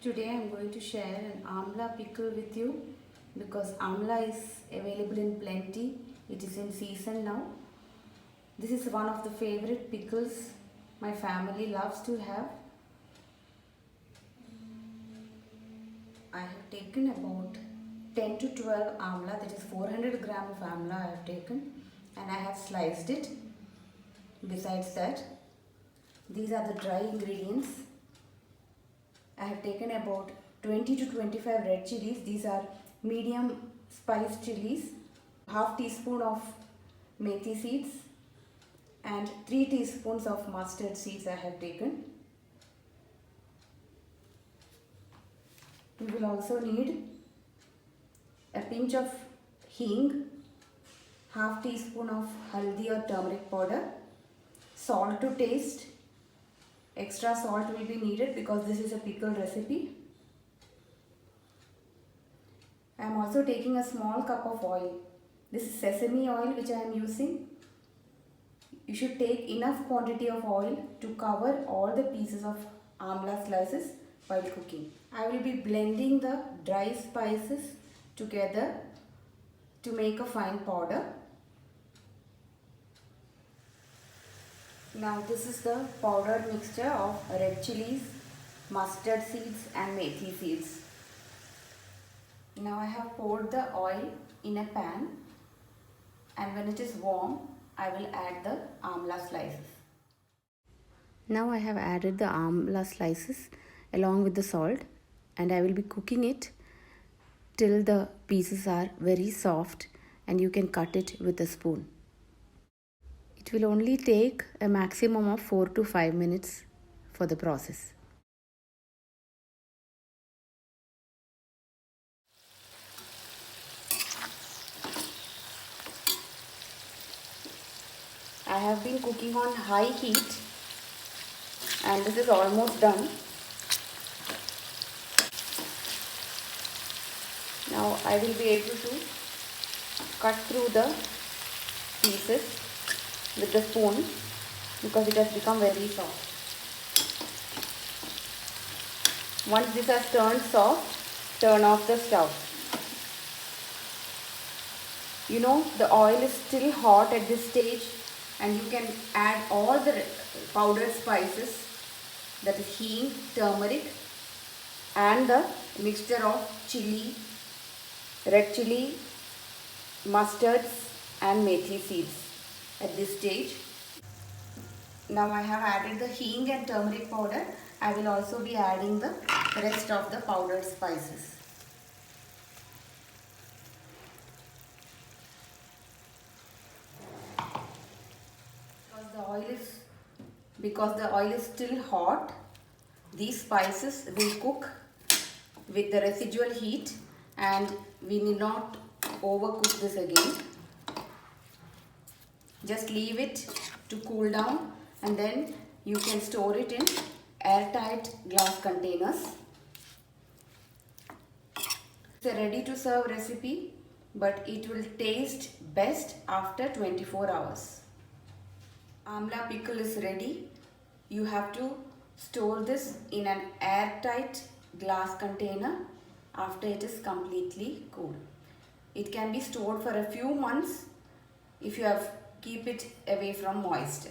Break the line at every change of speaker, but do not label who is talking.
Today I am going to share an amla pickle with you because amla is available in plenty. It is in season now. This is one of the favorite pickles my family loves to have. I have taken about 10 to 12 amla, that is 400 gram of amla I have taken, and I have sliced it. Besides that, these are the dry ingredients. I have taken about 20 to 25 red chilies. These are medium spice chilies. Half teaspoon of methi seeds and 3 teaspoons of mustard seeds I have taken. We will also need a pinch of hing, half teaspoon of haldi or turmeric powder, salt to taste. Extra salt will be needed because this is a pickle recipe. I am also taking a small cup of oil. This is sesame oil which I am using. You should take enough quantity of oil to cover all the pieces of amla slices while cooking. I will be blending the dry spices together to make a fine powder. Now this is the powdered mixture of red chilies, mustard seeds and methi seeds. Now I have poured the oil in a pan, and when it is warm, I will add the amla slices. Now I have added the amla slices along with the salt, and I will be cooking it till the pieces are very soft and you can cut it with a spoon. It will only take a maximum of 4 to 5 minutes for the process. I have been cooking on high heat and this is almost done. Now I will be able to cut through the pieces with the spoon because it has become very soft. Once this has turned soft, turn off the stove. You know, the oil is still hot at this stage and you can add all the powdered spices, that is hing, turmeric and the mixture of chili, red chili, mustards and methi seeds at this stage. Now I have added the hing and turmeric powder. I will also be adding the rest of the powdered spices. Because the oil is still hot, these spices will cook with the residual heat and we need not overcook this again. Just leave it to cool down and then you can store it in airtight glass containers. It's a ready to serve recipe, but it will taste best after 24 hours. Amla pickle is ready. You have to store this in an airtight glass container after it is completely cool. It can be stored for a few months if you keep it away from moisture.